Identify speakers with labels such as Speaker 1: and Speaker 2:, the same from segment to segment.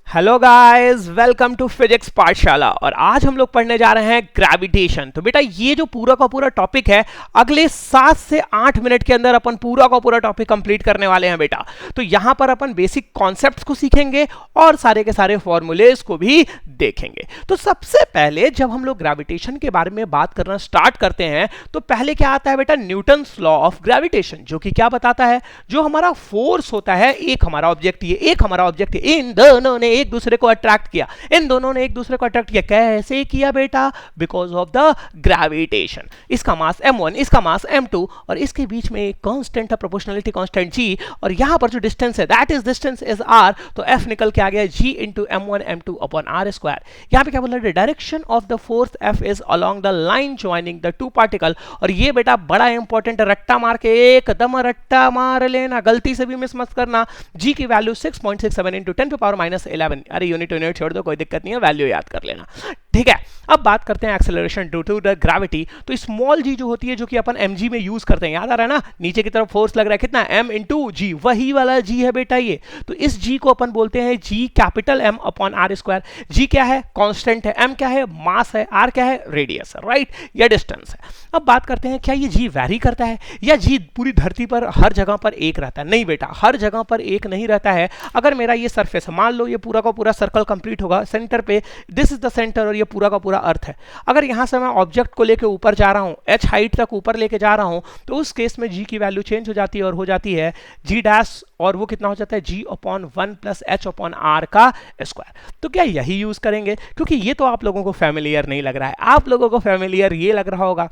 Speaker 1: Hello guys, welcome to physics Pathshala. और आज हम लोग पढ़ने जा रहे हैं ग्रेविटेशन। तो बेटा ये जो पूरा का पूरा टॉपिक है, अगले 7 से 8 मिनट के अंदर अपन पूरा का पूरा टॉपिक कंप्लीट करने वाले हैं बेटा। तो यहां पर अपन बेसिक कॉन्सेप्ट्स को सीखेंगे और सारे के सारे फॉर्मूलेज को भी देखेंगे। तो सबसे पहले जब हम लोग ग्रेविटेशन के बारे में बात करना स्टार्ट करते हैं तो पहले क्या आता है बेटा, न्यूटन्स लॉ ऑफ ग्रेविटेशन, जो कि क्या बताता है, जो हमारा फोर्स होता है, एक हमारा ऑब्जेक्ट ये, एक हमारा ऑब्जेक्ट है, इन दोनों ने एक दूसरे को अट्रैक्ट किया, इन दोनों ने एक दूसरे को अट्रैक्ट किया। कैसे किया बेटा? Because of the gravitation. इसका मास m1, इसका मास m2 और इसके बीच में एक कांस्टेंट है, प्रोपोर्शनलिटी कांस्टेंट g, और यहां पर जो डिस्टेंस है that is distance is r। तो f निकल के आ गया g into m1 m2 upon r square. यहां पे क्या बोल रहा है, direction of the force f is along the line joining the two particle. और ये बेटा बड़ा इंपॉर्टेंट, रट्टा मार के एकदम रट्टा मार लेना, गलती से भी मिस मत करना। g की value 6.67 into 10 to power minus 11। अरे यूनिट छोड़ दो, कोई दिक्कत नहीं है, वैल्यू याद कर लेना, ठीक है। अब बात करते हैं acceleration due to the gravity. तो स्मॉल जी जो होती है, जो कि अपन mg में यूज करते हैं, याद आ रहा है ना, नीचे की तरफ फोर्स लग रहा है कितना, m इंटू जी, वही वाला g है बेटा ये। तो इस g को अपन बोलते हैं g capital M upon r square. g क्या है? कांस्टेंट है, m क्या है? मास है, r क्या है? रेडियस है, राइट, या डिस्टेंस है। अब बात करते हैं, क्या ये g वैरी करता है या g पूरी धरती पर हर जगह पर एक रहता है? नहीं बेटा, हर जगह पर एक नहीं रहता है। अगर मेरा ये सरफेस, मान लो ये पूरा का पूरा सर्कल कंप्लीट होगा, सेंटर पे दिस इज द सेंटर और ये पूरा का पूरा अर्थ है। अगर यहां से मैं ऑब्जेक्ट को लेके ऊपर जा रहा हूं, h हाइट तक ऊपर लेके जा रहा हूं, तो उस केस में g की वैल्यू चेंज हो जाती है और हो जाती है g डैश, और वो कितना हो जाता है, g upon 1 plus h upon r का स्क्वायर। तो क्या यही यूज करेंगे? क्योंकि ये तो आप लोगों को फैमिलियर नहीं लग रहा है, आप लोगों को फैमिलियर ये लग रहा होगा।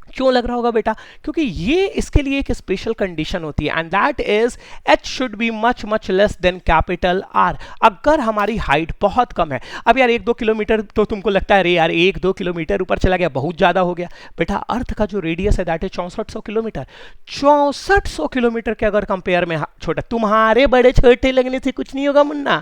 Speaker 1: क्यों लग रहा होगा बेटा? क्योंकि ये इसके लिए एक स्पेशल कंडीशन होती है, and that is h should be much much less than capital R। अगर हमारी हाइट बहुत कम है, अब यार 1-2 किलोमीटर तो तुमको लगता है अरे यार 1-2 किलोमीटर ऊपर चला गया, बहुत ज्यादा हो गया। बेटा अर्थ का जो रेडियस है दैट इज 6400 किलोमीटर। 6400 किलोमीटर के अगर कंपेयर में छोटा, तुम्हारे बड़े छोटे लगने से कुछ नहीं होगा मुन्ना।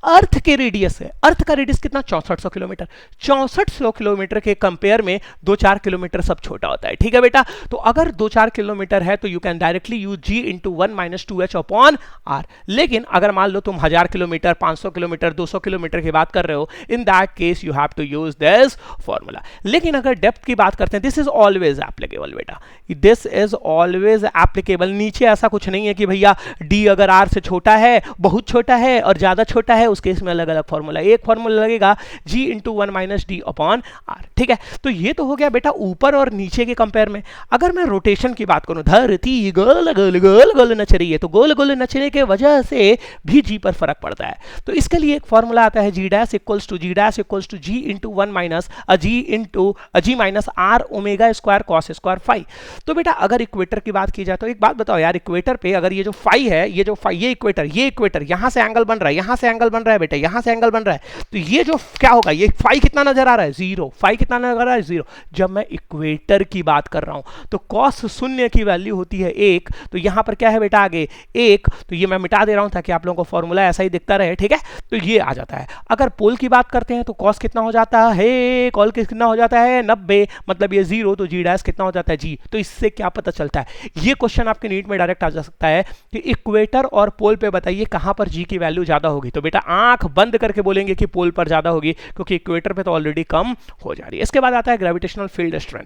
Speaker 1: अर्थ के रेडियस है, अर्थ का रेडियस कितना, 6400 किलोमीटर। 6400 किलोमीटर के कंपेयर में 2-4 किलोमीटर सब छोटा होता है, ठीक है बेटा। तो अगर 2-4 किलोमीटर है तो you can directly use g into 1 minus 2h upon r। लेकिन अगर मान लो तुम 1000 किलोमीटर, 500 किलोमीटर, 200 किलोमीटर की बात कर रहे हो, in that case you have to use this formula. लेकिन अगर डेप्थ की बात करते हैं, दिस इज ऑलवेज एप्लीकेबल बेटा, दिस इज ऑलवेज एप्लीकेबल। नीचे ऐसा कुछ नहीं है कि भैया d अगर r से छोटा है, बहुत छोटा है और ज्यादा छोटा है, उस केस में अलग अलग फॉर्मूला। एक फॉर्मूला लगेगा g into 1 minus d upon r, ठीक है। तो ये तो हो गया बेटा ऊपर और नीचे के कंपेयर में। अगर मैं रोटेशन की बात करूं, धरती गोल गोल गोल गोल नच रही है, तो गोल गोल नचने के वजह से भी g पर फर्क पड़ता है। तो इसके लिए एक फॉर्मूला आता है, g dash equals to g into 1 minus g minus r omega square cos square phi. तो बेटा अगर इक्वेटर की बात की जाए तो एक बात बताओ यार, इक्वेटर पे अगर ये जो फाई है, ये जो फाई, ये इक्वेटर यहां से एंगल बन रहा है, यहां से एंगल बन रहा है बेटा, यहां से एंगल बन रहा है, तो ये जो क्या होगा, ये फाई कितना नजर आ रहा है, 0। फाई कितना नजर आ रहा है, 0। जब मैं इक्वेटर की बात कर रहा हूं तो कॉस 0 की वैल्यू होती है 1। तो यहां पर क्या है बेटा आगे 1, तो ये मैं मिटा दे रहा हूं ताकि आप लोगों को फॉर्मूला ऐसा ही दिखता रहे, ठीक है। तो ये आ जाता है। अगर पोल की बात करते हैं तो कॉस कितना हो जाता है, कॉल कितना हो जाता है 90, मतलब ये 0, तो जी डैश कितना हो जाता है g। तो इससे क्या पता चलता है, ये क्वेश्चन आपके नीट में डायरेक्ट आ जा सकता है कि इक्वेटर और पोल पे बताइए कहां पर g की वैल्यू ज्यादा होगी। तो बेटा आंख बंद करके बोलेंगे कि पोल पर ज्यादा होगी, क्योंकि इक्वेटर पे तो ऑलरेडी कम हो जा रही है। इसके बाद आता है ग्रेविटेशनल फील्ड स्ट्रेंथ।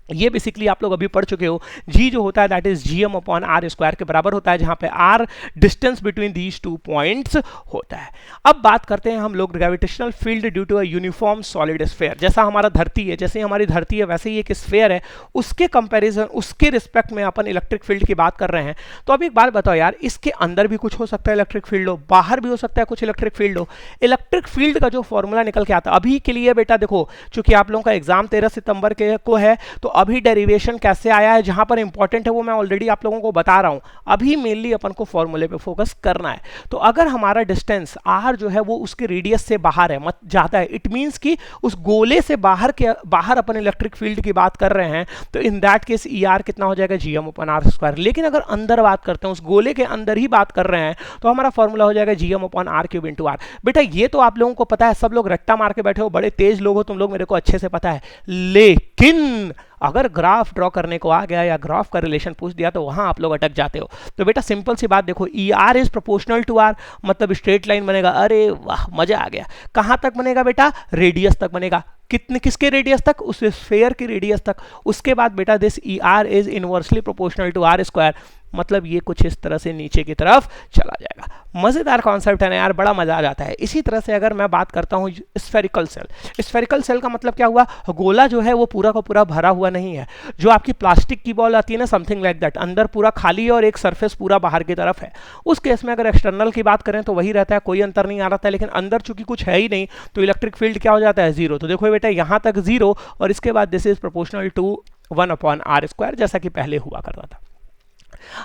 Speaker 1: ये बेसिकली आप लोग अभी पढ़ चुके हो, g जो होता है that is gm upon r square के बराबर होता है, जहां पे r distance between these 2 points होता है। अब बात करते हैं हम लोग gravitational field due to a uniform solid sphere. जैसा हमारा धरती है, जैसे हमारी धरती है वैसे ही एक स्फीयर है, उसके कंपैरिजन, उसके रिस्पेक्ट में अपन इलेक्ट्रिक फील्ड की बात कर रहे हैं। तो अब एक बात बताओ यार, इसके अंदर भी कुछ हो सकता है इलेक्ट्रिक फील्ड हो, बाहर भी हो सकता है कुछ इलेक्ट्रिक फील्ड हो। इलेक्ट्रिक फील्ड का जो फॉर्मूला निकल के आता है अभी के लिए बेटा, देखो चूंकि आप लोगों का एग्जाम 13 सितंबर के को है, तो अभी डेरिवेशन कैसे आया है, जहां पर इंपॉर्टेंट है वो मैं ऑलरेडी आप लोगों को बता रहा हूं। अभी मेनली अपन को फॉर्मूले पे फोकस करना है। तो अगर हमारा डिस्टेंस r जो है वो उसके रेडियस से बाहर है, मत ज्यादा है, इट मींस कि उस गोले से बाहर अपन इलेक्ट्रिक फील्ड की बात कर रहे हैं, तो इन दैट केस er कितना हो जाएगा, gm अपॉन r स्क्वायर। लेकिन अगर अंदर बात करते हैं, उस गोले के अंदर ही बात कर रहे हैं, तो हमारा फॉर्मूला हो जाएगा gm upon r cube into r। बेटा ये तो आप लोगों को पता है, सब लोग रट्टा मार के बैठे हो, बड़े तेज लोग हो तुम लोग, मेरे को अच्छे से पता है। लेकिन अगर ग्राफ ड्रॉ करने को आ गया या ग्राफ का रिलेशन पूछ दिया तो वहां आप लोग अटक जाते हो। तो बेटा सिंपल सी बात देखो, E R is proportional to R, मतलब स्ट्रेट लाइन बनेगा। अरे वाह, मजा आ गया। कहां तक बनेगा बेटा? रेडियस तक बनेगा। कितने, किसके रेडियस तक? उस स्फेयर की रेडियस तक। उसके बाद बेटा this E R is inversely proportional to R square, मतलब ये कुछ इस तरह से नीचे की तरफ चला जाएगा। मजेदार कॉन्सेप्ट है ना यार, बड़ा मजा आ जाता है। इसी तरह से अगर मैं बात करता हूँ स्फेरिकल सेल, स्फेरिकल सेल का मतलब क्या हुआ? गोला जो है वो पूरा का पूरा भरा हुआ नहीं है। जो आपकी प्लास्टिक की बॉल आती है ना, समथिंग लाइक दैट, अंदर पूरा खाली है और एक सरफेस पूरा बाहर की तरफ है। उस केस में अगर एक्सटर्नल की बात करें तो वही रहता है, कोई अंतर नहीं आ रहा था। लेकिन अंदर चूंकि कुछ है ही नहीं तो इलेक्ट्रिक फील्ड क्या हो जाता है? जीरो। तो देखो बेटा यहाँ तक जीरो और इसके बाद this is proportional to 1/r², जैसा कि पहले हुआ करता था।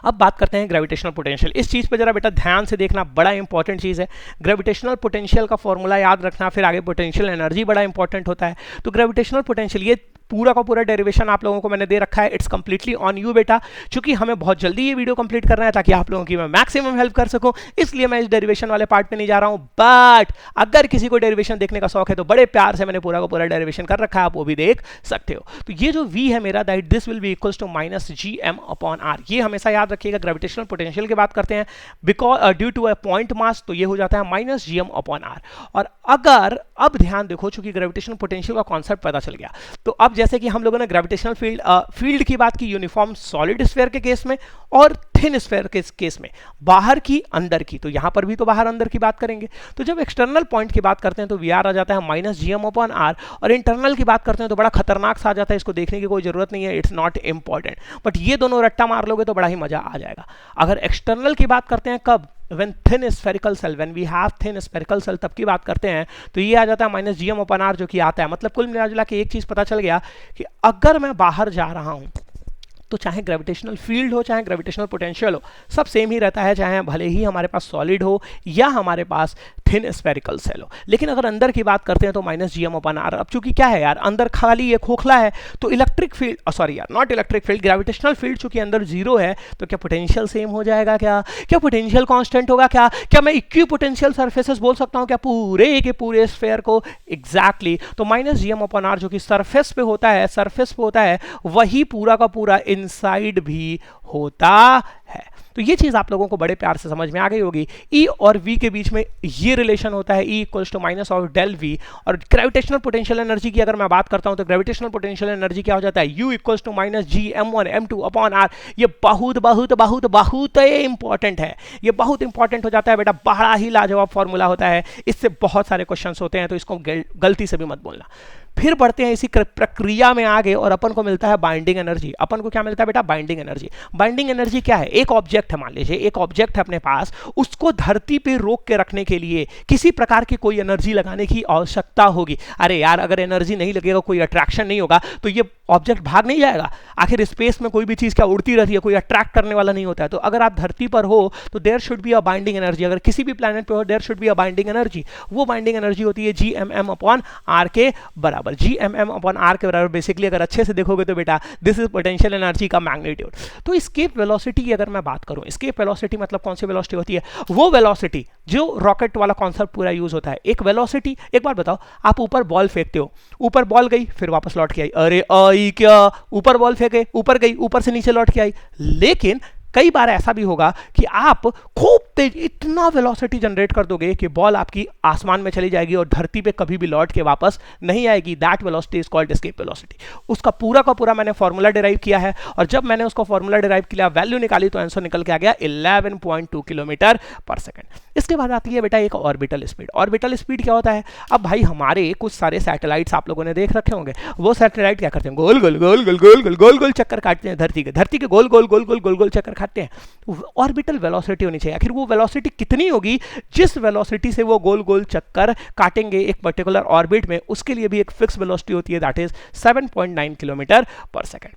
Speaker 1: अब बात करते हैं ग्रेविटेशनल पोटेंशियल। इस चीज पे जरा बेटा ध्यान से देखना, बड़ा इंपॉर्टेंट चीज है। ग्रेविटेशनल पोटेंशियल का फॉर्मूला याद रखना, फिर आगे पोटेंशियल एनर्जी बड़ा इंपॉर्टेंट होता है। तो ग्रेविटेशनल पोटेंशियल, ये पूरा का पूरा डेरिवेशन आप लोगों को मैंने दे रखा है। इट्स कंप्लीटली ऑन यू बेटा, क्योंकि हमें बहुत जल्दी ये वीडियो कंप्लीट करना है ताकि आप लोगों की मैं मैक्सिमम हेल्प कर सकूं, इसलिए मैं इस डेरिवेशन वाले पार्ट पे नहीं जा रहा हूं। बट अगर किसी को डेरिवेशन देखने का शौक है तो बड़े प्यार से मैंने पूरा का पूरा डेरिवेशन कर रखा है, आप वो भी देख सकते हो। तो ये जो v है मेरा, that this will be equals to -gm/r। ये हमेशा याद रखिएगा, ग्रेविटेशनल पोटेंशियल की बात करते हैं because due to a point mass, तो ये हो जाता है -gm/r। और अगर अब ध्यान देखो, चूंकि ग्रेविटेशनल पोटेंशियल का कॉन्सेप्ट पता चल गया, तो अब जैसे कि हम लोगों ने ग्रेविटेशनल फील्ड की बात की यूनिफॉर्म सॉलिड स्फीयर के केस में और थिन स्फीयर के केस में, बाहर की अंदर की, तो यहां पर भी तो बाहर अंदर की बात करेंगे। तो जब एक्सटर्नल पॉइंट की बात करते हैं तो वी आर आ जाता है -gm/r, और इंटरनल की बात करते हैं तो बड़ा खतरनाक सा आ जाता है, इसको देखने की कोई जरूरत नहीं है, इट्स नॉट इंपॉर्टेंट। बट ये दोनों रट्टा मार लोगे तो बड़ा ही मजा आ जाएगा। अगर एक्सटर्नल की बात करते हैं कब? when thin spherical cell, when we have thin spherical cell, तब की बात करते हैं तो ये आ जाता है -gm/r, जो कि आता है। मतलब कुल मिला के एक चीज पता चल गया कि अगर मैं बाहर जा रहा हूं तो चाहे ग्रेविटेशनल फील्ड हो चाहे ग्रेविटेशनल पोटेंशियल हो, सब सेम ही रहता है, चाहे भले ही हमारे पास सॉलिड हो या हमारे पास थिन स्फेरिकल सेल हो। लेकिन अगर अंदर की बात करते हैं तो -gm/r। अब चूंकि क्या है यार, अंदर खाली है, खोखला है, तो इलेक्ट्रिक फील्ड, सॉरी यार, not electric field, gravitational field चूंकि अंदर जीरो है, तो क्या पोटेंशियल सेम हो जाएगा? क्या पोटेंशियल कांस्टेंट होगा? क्या मैं इक्वी पोटेंशियल सरफेसेस बोल सकता हूं क्या पूरे के पूरे स्फीयर को? एग्जैक्टली। तो -gm/r जो कि सरफेस पे होता है, वही पूरा का पूरा इनसाइड भी होता है। तो ये चीज आप लोगों को बड़े प्यार से समझ में आ गई होगी। E और V के बीच में ये रिलेशन होता है, E इक्वल्स टू -del_V। और ग्रेविटेशनल पोटेंशियल एनर्जी की अगर मैं बात करता हूं तो ग्रेविटेशनल पोटेंशियल एनर्जी क्या हो जाता है? U equals to -gm1m2/r। ये बहुत बहुत बहुत बहुत इंपॉर्टेंट है, ये बहुत इंपॉर्टेंट हो जाता है बेटा, बड़ा ही लाजवाब फॉर्मूला होता है, इससे बहुत सारे क्वेश्चंस होते हैं, तो इसको गलती से भी मत बोलना। फिर बढ़ते हैं इसी प्रक्रिया में आगे और अपन को मिलता है बाइंडिंग एनर्जी। अपन को क्या मिलता है बेटा? Binding energy. बाइंडिंग एनर्जी क्या है? एक ऑब्जेक्ट है, मान लीजिए एक ऑब्जेक्ट है अपने पास, उसको धरती पे रोक के रखने के लिए किसी प्रकार की कोई एनर्जी लगाने की आवश्यकता होगी। अरे यार, अगर एनर्जी नहीं लगेगा, कोई अट्रैक्शन नहीं होगा, तो ये ऑब्जेक्ट भाग नहीं जाएगा। आखिर स्पेस में कोई भी चीज क्या उड़ती रहती है, कोई अट्रैक्ट करने वाला नहीं होता है। तो अगर आप धरती पर हो तो there should be a binding energy. अगर किसी भी प्लैनेट पे हो, there should be a binding energy. वो बाइंडिंग एनर्जी होती है gmm/r के बराबर। gmm/r के बराबर बेसिकली अगर अच्छे से देखोगे तो बेटा दिस इज पोटेंशियल एनर्जी का मैग्नीट्यूड। तो एस्केप वेलोसिटी की अगर मैं बात करूं, एस्केप वेलोसिटी मतलब कौन सी वेलोसिटी होती है? वो वेलोसिटी जो रॉकेट वाला कॉन्सेप्ट पूरा यूज होता है। एक वेलोसिटी, एक बार बताओ, आप ऊपर बॉल फेंकते हो, ऊपर बॉल गई फिर वापस लौट के आई, अरे आई क्या, ऊपर बॉल फेंके, ऊपर गई, ऊपर से नीचे लौट के आई। लेकिन कई बार ऐसा भी होगा कि आप खूब तेज इतना वेलोसिटी जनरेट कर दोगे कि बॉल आपकी आसमान में चली जाएगी और धरती पे कभी भी लौट के वापस नहीं आएगी। That velocity is called escape velocity. उसका पूरा का पूरा मैंने फॉर्मूला डिराइव किया है, और जब मैंने उसका फॉर्मूला डिराइव किया, वैल्यू निकाली, तो आंसर निकल के आ गया 11.2 किलोमीटर पर सेकंड। इसके बाद आती है बेटा एक ऑर्बिटल स्पीड। ऑर्बिटल स्पीड क्या होता है? अब भाई हमारे कुछ सारे सैटेलाइट्स आप लोगों ने देख रखे होंगे, वो सैटेलाइट क्या करते हैं? गोल गोल गोल गोल गोल गोल गोल गोल चक्कर काटते हैं धरती के गोल गोल गोल गोल गोल गोल चक्कर काटते हैं। ऑर्बिटल वेलोसिटी होनी चाहिए। आखिर वो वेलोसिटी कितनी होगी? जिस वेलोसिटी से वो गोल गोल चक्कर काटेंगे एक पर्टिकुलर ऑर्बिट में, उसके लिए भी एक फिक्स वेलोसिटी होती है, दैट इज 7.9 किलोमीटर पर सेकंड।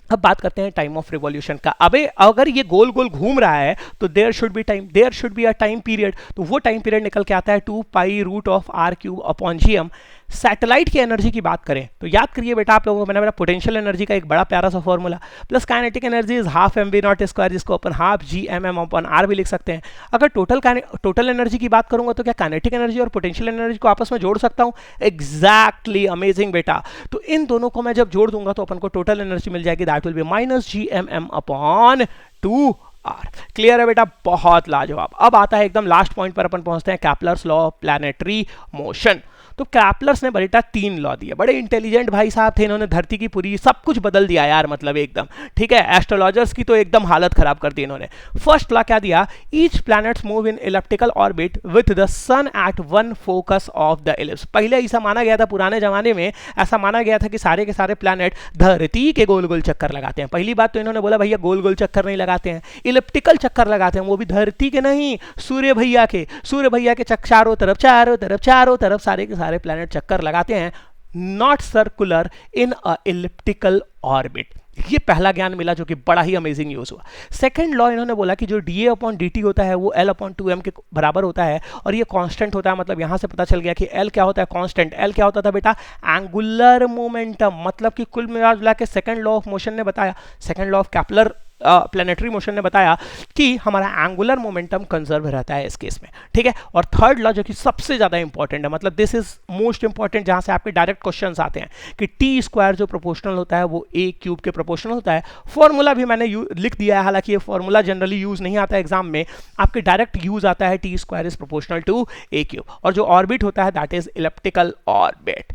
Speaker 1: अब बात करते हैं टाइम ऑफ रिवॉल्यूशन का। अबे अगर ये गोल गोल घूम रहा है तो there should be time, there should be a time period. तो वो टाइम पीरियड निकल के आता है 2π√r³ अपॉन gm। सैटेलाइट की एनर्जी की बात करें तो याद करिए बेटा आप लोगों को मैंने मेरा पोटेंशियल एनर्जी का एक बड़ा प्यारा सा formula plus kinetic energy is half m v naught square, जिसको अपन हाफ जी एम एम अपन आर भी लिख सकते हैं। अगर टोटल एनर्जी की बात करूंगा तो क्या काइनेटिक एनर्जी और पोटेंशियल एनर्जी को आपस में जोड़ सकता हूं? एग्जैक्टली, अमेजिंग बेटा। तो इन दोनों को मैं जब जोड़ दूंगा तो अपन को टोटल एनर्जी मिल जाएगी, that will be minus G M M upon 2r। Clear है बेटा, बहुत लाजवाब। अब आता है एकदम लास्ट पॉइंट पर अपन पहुंचते हैं, Kepler's law of planetary motion. तो केप्लर्स ने बेटा 3 लॉ दिए, बड़े इंटेलिजेंट भाई साहब थे, इन्होंने धरती की पूरी सब कुछ बदल दिया यार, मतलब एकदम ठीक है। एस्ट्रोलॉजर्स की तो एकदम हालत खराब कर दी इन्होंने। फर्स्ट लॉ क्या दिया? Each planets move in elliptical orbit with the sun at one focus of the ellipse. पहले ऐसा माना गया था, पुराने जमाने में ऐसा माना गया था कि सारे के सारे प्लैनेट धरती के गोल गोल चक्कर लगाते हैं। पहली बात तो इन्होंने बोला भैया गोल गोल चक्कर नहीं लगाते हैं, इलिप्टिकल चक्कर लगाते हैं, वो भी धरती के नहीं, सूर्य भैया के। सूर्य भैया के चारों तरफ सारे के सारे प्लैनेट चक्कर लगाते हैं, not circular in a elliptical orbit. ये पहला ज्ञान मिला जो कि बड़ा ही अमेजिंग यूज हुआ। सेकंड लॉ इन्होंने बोला कि जो डी अपॉन डी टी होता है वो एल अपॉन 2m के बराबर होता है और ये कांस्टेंट होता है। मतलब यहां से पता चल गया कि एल क्या होता है? कांस्टेंट। एल क्या होता था बेटा? Angular momentum. मतलब कि कुल मिला के सेकंड लॉ ऑफ मोशन ने बताया, second law of Kepler planetary motion ने बताया कि हमारा एंगुलर मोमेंटम कंजर्व रहता है इस केस में, ठीक है। और थर्ड लॉ जो कि सबसे ज्यादा इंपॉर्टेंट है, मतलब दिस इज मोस्ट इंपॉर्टेंट, जहां से आपके डायरेक्ट क्वेश्चंस आते हैं कि टी स्क्वायर जो प्रोपोर्शनल होता है वो ए क्यूब के प्रोपोर्शनल होता है। फॉर्मूला भी मैंने लिख दिया है, हालांकि ये फॉर्मूला जनरली यूज नहीं आता है एग्जाम में, आपके डायरेक्ट यूज आता है T square is proportional to A cube. और जो ऑर्बिट होता है दैट इज इलिप्टिकल ऑर्बिट।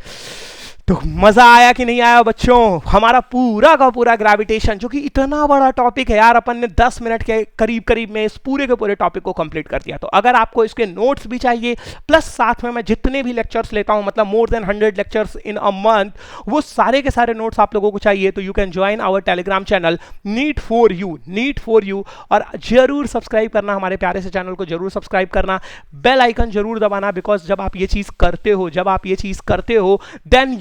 Speaker 1: तो मजा आया कि नहीं आया बच्चों? हमारा पूरा का पूरा ग्रेविटेशन, जो कि इतना बड़ा टॉपिक है यार, अपन ने 10 मिनट के करीब में इस पूरे के पूरे टॉपिक को कंप्लीट कर दिया। तो अगर आपको इसके नोट्स भी चाहिए प्लस साथ में मैं जितने भी लेक्चर्स लेता हूं, मतलब more than 100 lectures in a month, वो सारे के सारे नोट्स आप लोगों को चाहिए तो you can join our Telegram channel NEET for you. और जरूर सब्सक्राइब करना, हमारे प्यारे से चैनल को जरूर सब्सक्राइब करना, बेल आइकन जरूर दबाना, बिकॉज जब आप ये चीज करते हो then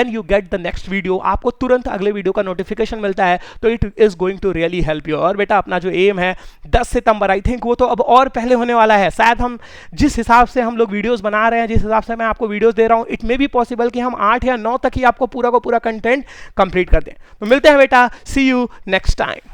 Speaker 1: you get the next video. आपको तुरंत अगले वीडियो का नोटिफिकेशन मिलता है, तो it is going to really help you. और बेटा अपना जो एम है 10 सितंबर, आई थिंक वो तो अब और पहले होने वाला है शायद। हम जिस हिसाब से हम लोग वीडियोस बना रहे हैं, जिस हिसाब से मैं आपको वीडियोस दे रहा हूं, इट मे बी पॉसिबल कि हम 8 या 9 तक ही आपको पूरा का पूरा कंटेंट कंप्लीट कर दें। तो मिलते हैं बेटा, सी यू नेक्स्ट टाइम।